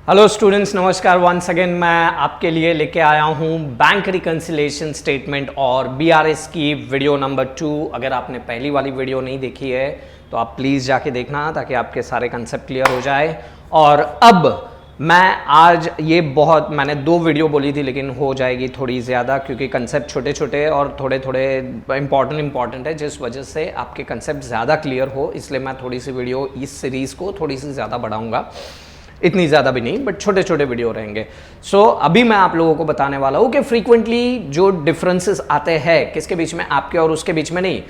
Hello students, नमस्कार। Once again मैं आपके लिए लेके आया हूँ बैंक रिकंसिलिएशन स्टेटमेंट और बीआरएस की वीडियो नंबर 2। अगर आपने पहली वाली वीडियो नहीं देखी है तो आप प्लीज़ जाके देखना ताकि आपके सारे कंसेप्ट क्लियर हो जाए। और अब मैं आज मैंने 2 वीडियो बोली थी लेकिन हो जाएगी थोड़ी ज़्यादा, क्योंकि कंसेप्ट छोटे छोटे और थोड़े थोड़े इंपॉर्टेंट है, जिस वजह से आपके कंसेप्ट ज़्यादा क्लियर हो, इसलिए मैं थोड़ी सी वीडियो इस सीरीज़ को थोड़ी सी ज़्यादा बढ़ाऊँगा। इतनी ज़्यादा भी नहीं, बट छोटे छोटे वीडियो रहेंगे। सो अभी मैं आप लोगों को बताने वाला हूँ कि फ्रीक्वेंटली जो डिफरेंसेस आते हैं किसके बीच में, आपके और उसके बीच में नहीं,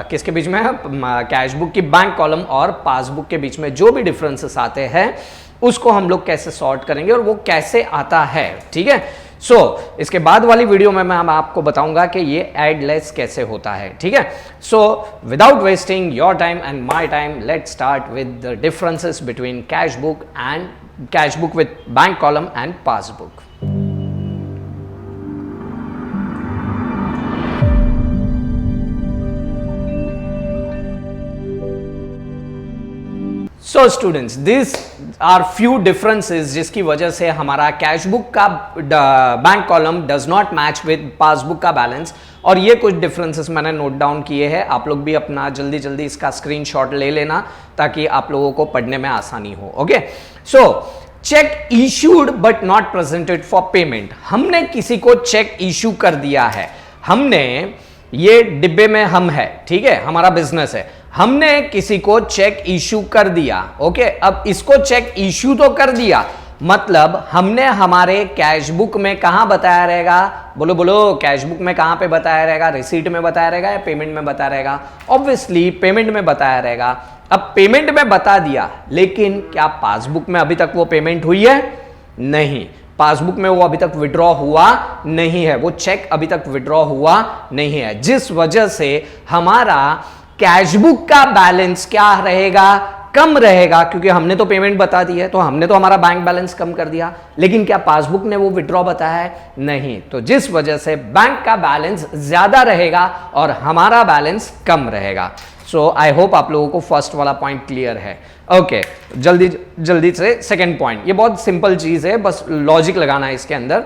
किसके बीच में है, कैश बुक की बैंक कॉलम और पासबुक के बीच में जो भी डिफरेंसेस आते हैं उसको हम लोग कैसे सॉर्ट करेंगे और वो कैसे आता है। ठीक है। सो इसके बाद वाली वीडियो में मैं आपको बताऊंगा कि ये एड लेस कैसे होता है। ठीक है। So without wasting your time and my time, let's start with the differences between cash book with bank column and passbook. So students, this are few differences जिसकी वजह से हमारा कैश बुक का bank column does not match with passbook का balance. और ये कुछ differences मैंने नोट डाउन किए हैं, आप लोग भी अपना जल्दी जल्दी इसका स्क्रीनशॉट ले लेना ताकि आप लोगों को पढ़ने में आसानी हो। Okay. So check issued but not presented for payment. हमने किसी को चेक इशू कर दिया है, हमने ये डिब्बे में हम है, ठीक है, हमारा बिजनेस है, हमने किसी को चेक इशू कर दिया। ओके। अब इसको चेक इशू तो कर दिया, मतलब हमने हमारे कैश बुक में कहां बताया रहेगा, बोलो बोलो, कैश बुक में कहां पे बताया रहेगा, रिसीट में बताया रहेगा या पेमेंट में बताया रहेगा? ऑब्वियसली पेमेंट में बताया रहेगा। अब पेमेंट में बता दिया, लेकिन क्या पासबुक में अभी तक वो पेमेंट हुई है? नहीं, पासबुक में वो अभी तक विड्रॉ हुआ नहीं है, वो चेक अभी तक विड्रॉ हुआ नहीं है, जिस वजह से हमारा कैश बुक का बैलेंस क्या रहेगा? कम रहेगा, क्योंकि हमने तो पेमेंट बता दी है, तो हमने तो हमारा बैंक बैलेंस कम कर दिया। लेकिन क्या पासबुक ने वो विड्रॉ बताया है? नहीं। तो जिस वजह से बैंक का बैलेंस ज्यादा रहेगा और हमारा बैलेंस कम रहेगा। सो आई होप आप लोगों को फर्स्ट वाला पॉइंट क्लियर है। ओके, जल्दी से सेकेंड पॉइंट। ये बहुत सिंपल चीज है, बस लॉजिक लगाना है इसके अंदर।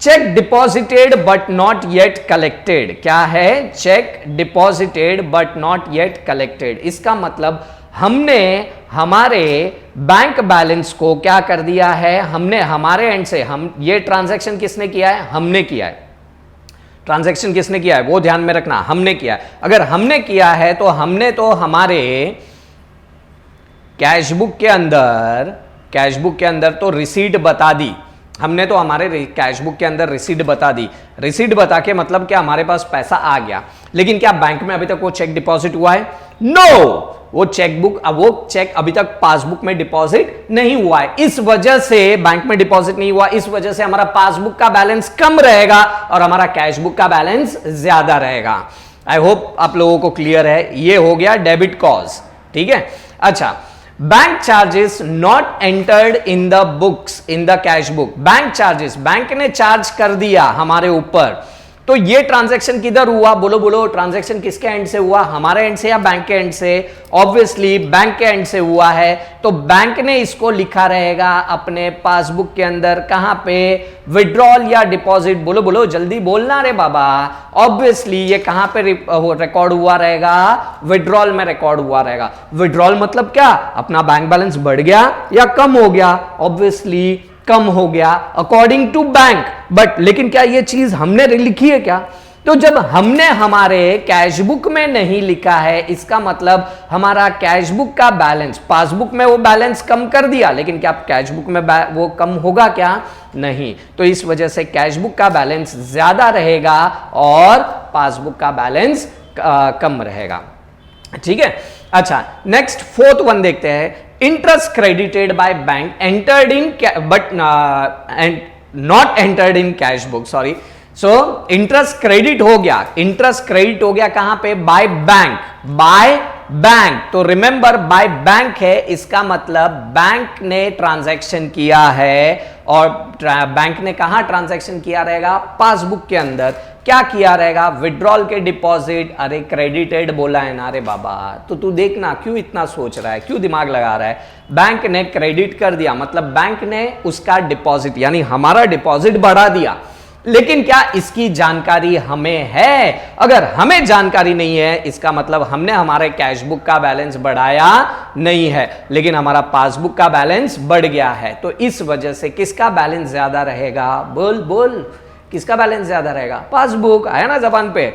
Check deposited but not yet collected. क्या है? Check deposited but not yet collected. इसका मतलब हमने हमारे बैंक बैलेंस को क्या कर दिया है, हमने हमारे एंड से, हम ये ट्रांजैक्शन किसने किया है? हमने किया है। ट्रांजैक्शन किसने किया है वो ध्यान में रखना, हमने किया है। अगर हमने किया है तो हमने तो हमारे कैश बुक के अंदर तो रिसीट बता दी, हमने तो हमारे कैश बुक के अंदर रिसीट बता दी। रिसीट बता के मतलब क्या, हमारे पास पैसा आ गया, लेकिन क्या बैंक में अभी तक वो चेक डिपॉजिट हुआ है? नो, वो चेक अभी तक पासबुक में डिपॉजिट नहीं हुआ है। इस वजह से बैंक में डिपॉजिट नहीं हुआ, इस वजह से हमारा पासबुक का बैलेंस कम रहेगा और हमारा कैश बुक का बैलेंस ज्यादा रहेगा। आई होप आप लोगों को क्लियर है। ये हो गया डेबिट कॉज। ठीक है। अच्छा, bank charges not entered in the books in the cash book. Bank charges, bank ने चार्ज कर दिया हमारे ऊपर, तो ये ट्रांजैक्शन किधर हुआ? बोलो बोलो, ट्रांजैक्शन किसके एंड से हुआ, हमारे एंड से या बैंक के एंड से? ऑब्वियसली बैंक के एंड से हुआ है, तो बैंक ने इसको लिखा रहेगा अपने पासबुक के अंदर। कहां पे? विड्रॉल या डिपॉजिट? बोलो बोलो, जल्दी बोलना रे बाबा। ऑब्वियसली ये कहां पे रिकॉर्ड हुआ रहेगा? विड्रॉल में रिकॉर्ड हुआ रहेगा। विड्रॉल मतलब क्या? अपना बैंक बैलेंस बढ़ गया या कम हो गया? ऑब्वियसली कम हो गया अकॉर्डिंग टू बैंक। बट लेकिन क्या ये चीज हमने लिखी है क्या? तो जब हमने हमारे कैश बुक में नहीं लिखा है, इसका मतलब हमारा कैश बुक का बैलेंस, पासबुक में वो बैलेंस कम कर दिया, लेकिन क्या कैश बुक में वो कम होगा क्या? नहीं। तो इस वजह से कैश बुक का बैलेंस ज्यादा रहेगा और पासबुक का बैलेंस कम रहेगा। ठीक है। अच्छा, नेक्स्ट फोर्थ वन देखते हैं। Interest credited by bank entered in but not entered in cash book. Sorry, so interest credit हो गया, इंटरेस्ट क्रेडिट हो गया कहां पे? बाय बैंक, बाय बैंक, तो रिमेंबर बाय बैंक है, इसका मतलब बैंक ने ट्रांजैक्शन किया है, और बैंक ने कहां ट्रांजैक्शन किया रहेगा? पासबुक के अंदर। क्या किया रहेगा? विड्रॉल के डिपॉजिट। अरे क्रेडिटेड बोला है ना रे बाबा, तो तू देखना क्यों इतना सोच रहा है, क्यों दिमाग लगा रहा है? बैंक ने क्रेडिट कर दिया, मतलब बैंक ने उसका डिपॉजिट यानी हमारा डिपॉजिट बढ़ा दिया। लेकिन क्या इसकी जानकारी हमें है? अगर हमें जानकारी नहीं है, इसका मतलब हमने हमारे कैश बुक का बैलेंस बढ़ाया नहीं है, लेकिन हमारा पासबुक का बैलेंस बढ़ गया है। तो इस वजह से किसका बैलेंस ज्यादा रहेगा? बोल बोल, किसका बैलेंस ज्यादा रहेगा? पासबुक। आया ना जबान पे?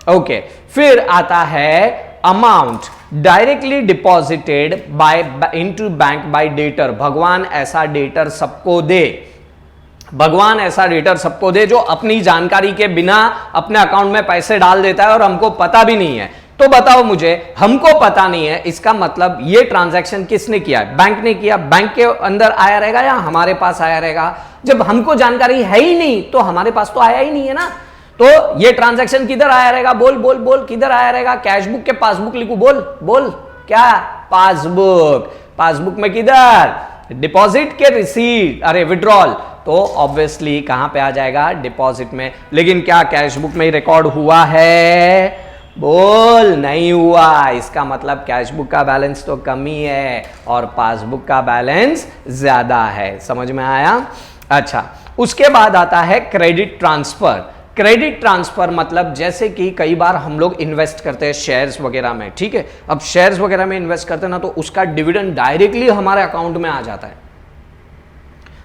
ओके, फिर आता है amount directly deposited bye into bank by debtor. भगवान ऐसा डेटर सबको दे, भगवान ऐसा डेटर सबको दे जो अपनी जानकारी के बिना अपने अकाउंट में पैसे डाल देता है और हमको पता भी नहीं है। तो बताओ मुझे, हमको पता नहीं है, इसका मतलब ये ट्रांजैक्शन किसने किया है? बैंक ने किया। बैंक के अंदर आया रहेगा या हमारे पास आया रहेगा? जब हमको जानकारी है ही नहीं तो हमारे पास तो आया ही नहीं है ना। तो ये ट्रांजैक्शन किधर आया रहेगा? बोल बोल बोल, किधर आया रहेगा? कैश बुक के पासबुक लिखू? बोल बोल, क्या? पासबुक। पासबुक में किधर? डिपॉजिट के रिसीट, अरे विड्रॉल, तो ऑब्वियसली कहां पे आ जाएगा? डिपॉजिट में। लेकिन क्या कैश बुक में ही रिकॉर्ड हुआ है? बोल, नहीं हुआ। इसका मतलब कैश बुक का बैलेंस तो कम ही है और पासबुक का बैलेंस ज्यादा है। समझ में आया? अच्छा, उसके बाद आता है क्रेडिट ट्रांसफर। क्रेडिट ट्रांसफर मतलब जैसे कि कई बार हम लोग इन्वेस्ट करते हैं शेयर्स वगैरह में, ठीक है? अब शेयर्स वगैरह में इन्वेस्ट करते हैं ना, तो उसका डिविडेंड डायरेक्टली हमारे अकाउंट में आ जाता है।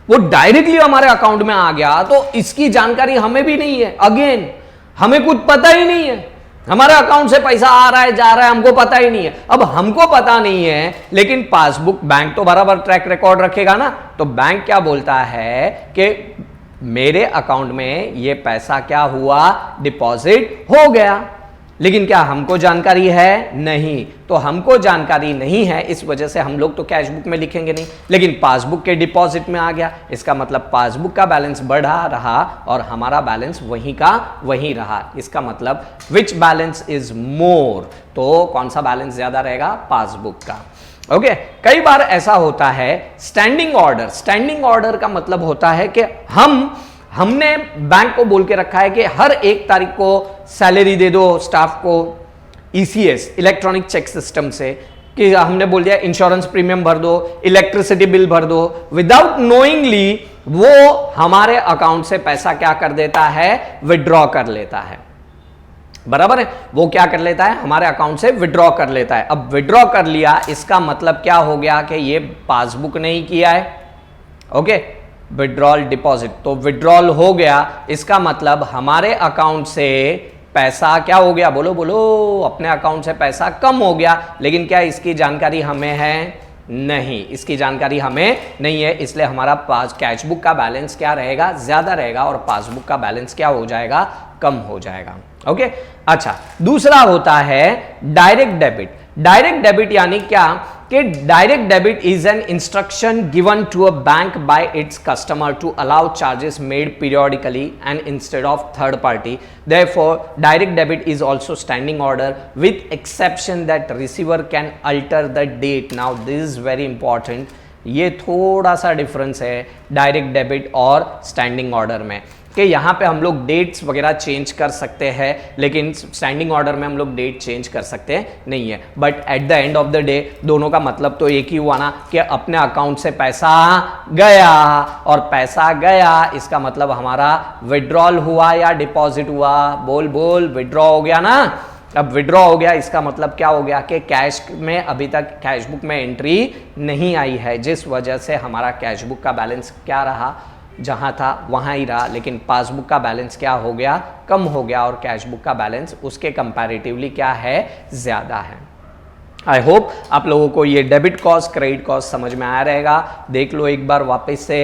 वो डायरेक्टली हमारे अकाउंट में आ गया तो इसकी जानकारी हमें भी नहीं है। अगेन, हमें कुछ पता ही नहीं है, हमारे अकाउंट से पैसा आ रहा है जा रहा है, हमको पता ही नहीं है। अब हमको पता नहीं है, लेकिन पासबुक, बैंक तो बराबर ट्रैक रिकॉर्ड रखेगा ना। तो बैंक क्या बोलता है कि मेरे अकाउंट में ये पैसा क्या हुआ? डिपॉजिट हो गया। लेकिन क्या हमको जानकारी है? नहीं। तो हमको जानकारी नहीं है, इस वजह से हम लोग तो कैश बुक में लिखेंगे नहीं, लेकिन पासबुक के डिपॉजिट में आ गया। इसका मतलब पासबुक का बैलेंस बढ़ा रहा और हमारा बैलेंस वहीं का वहीं रहा। इसका मतलब विच बैलेंस इज मोर? तो कौन सा बैलेंस ज्यादा रहेगा? पासबुक का। ओके, कई बार ऐसा होता है स्टैंडिंग ऑर्डर। स्टैंडिंग ऑर्डर का मतलब होता है कि हमने बैंक को बोल के रखा है कि हर 1 तारीख को सैलरी दे दो स्टाफ को, ईसीएस इलेक्ट्रॉनिक चेक सिस्टम से, कि हमने बोल दिया इंश्योरेंस प्रीमियम भर दो, इलेक्ट्रिसिटी बिल भर दो। विदाउट नोइंगली वो हमारे अकाउंट से पैसा क्या कर देता है? विड्रॉ कर लेता है। बराबर है? वो क्या कर लेता है? हमारे अकाउंट से विड्रॉ कर लेता है। अब विड्रॉ कर लिया, इसका मतलब क्या हो गया कि ये पासबुक नहीं किया है। ओके, विड्रॉल डिपॉजिट, तो विड्रॉल हो गया। इसका मतलब हमारे अकाउंट से पैसा क्या हो गया? बोलो बोलो, अपने अकाउंट से पैसा कम हो गया। लेकिन क्या इसकी जानकारी हमें है? नहीं, इसकी जानकारी हमें नहीं है। इसलिए हमारा पास कैश बुक का बैलेंस क्या रहेगा? ज्यादा रहेगा और पासबुक का बैलेंस क्या हो जाएगा? कम हो जाएगा। ओके, अच्छा, दूसरा होता है डायरेक्ट डेबिट। डायरेक्ट डेबिट यानी क्या? कि direct debit is an instruction given to a bank by its customer to allow charges made periodically and instead of third party. Therefore direct debit is also standing order with exception that receiver can alter the date. Now this is very important. ये थोड़ा सा difference है direct debit और standing order में, कि यहाँ पे हम लोग डेट्स वगैरह चेंज कर सकते हैं, लेकिन स्टैंडिंग ऑर्डर में हम लोग डेट चेंज कर सकते नहीं है। But at the end of the day दोनों का मतलब तो एक ही हुआ ना, कि अपने अकाउंट से पैसा गया, और पैसा गया इसका मतलब हमारा विड्रॉल हुआ या डिपॉजिट हुआ? बोल बोल, विड्रॉ हो गया ना। अब विड्रॉ हो गया, इसका मतलब क्या हो गया? कि कैश में अभी तक कैश बुक में एंट्री नहीं आई है, जिस वजह से हमारा कैश बुक का बैलेंस क्या रहा? जहां था वहां ही रहा, लेकिन पासबुक का बैलेंस क्या हो गया? कम हो गया, और कैश बुक का बैलेंस उसके कंपैरेटिवली क्या है? ज्यादा है। आई होप आप लोगों को ये डेबिट कॉस्ट क्रेडिट कॉस्ट समझ में आया रहेगा। देख लो एक बार वापस से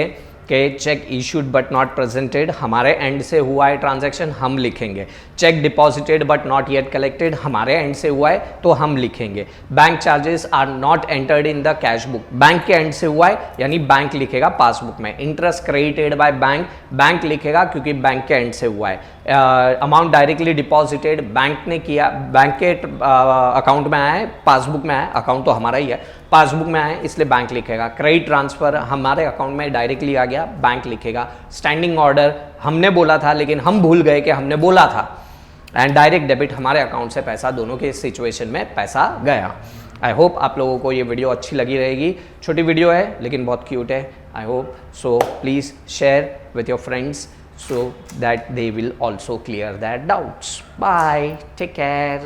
कि cheque issued but not presented, हमारे एंड से हुआ है ट्रांजैक्शन, हम लिखेंगे। Cheque deposited but not yet collected, हमारे एंड से हुआ है तो हम लिखेंगे। Bank charges are not entered in the cash book, bank के एंड से हुआ है यानी बैंक लिखेगा पासबुक में। Interest credited by bank, bank लिखेगा क्योंकि बैंक के एंड से हुआ है। अमाउंट डायरेक्टली डिपॉजिटेड, बैंक ने किया, बैंक के अकाउंट में आया है, पासबुक में आया, अकाउंट तो हमारा ही है, पासबुक में आया है इसलिए बैंक लिखेगा। क्रेडिट ट्रांसफर हमारे अकाउंट में डायरेक्टली आ गया, बैंक लिखेगा। स्टैंडिंग ऑर्डर हमने बोला था लेकिन हम भूल गए कि हमने बोला था। एंड डायरेक्ट डेबिट हमारे अकाउंट से पैसा, दोनों के सिचुएशन में पैसा गया। आई होप आप लोगों को ये वीडियो अच्छी लगी रहेगी। छोटी वीडियो है लेकिन बहुत क्यूट है। I hope so, please share with your friends so that they will also clear their doubts. Bye, take care.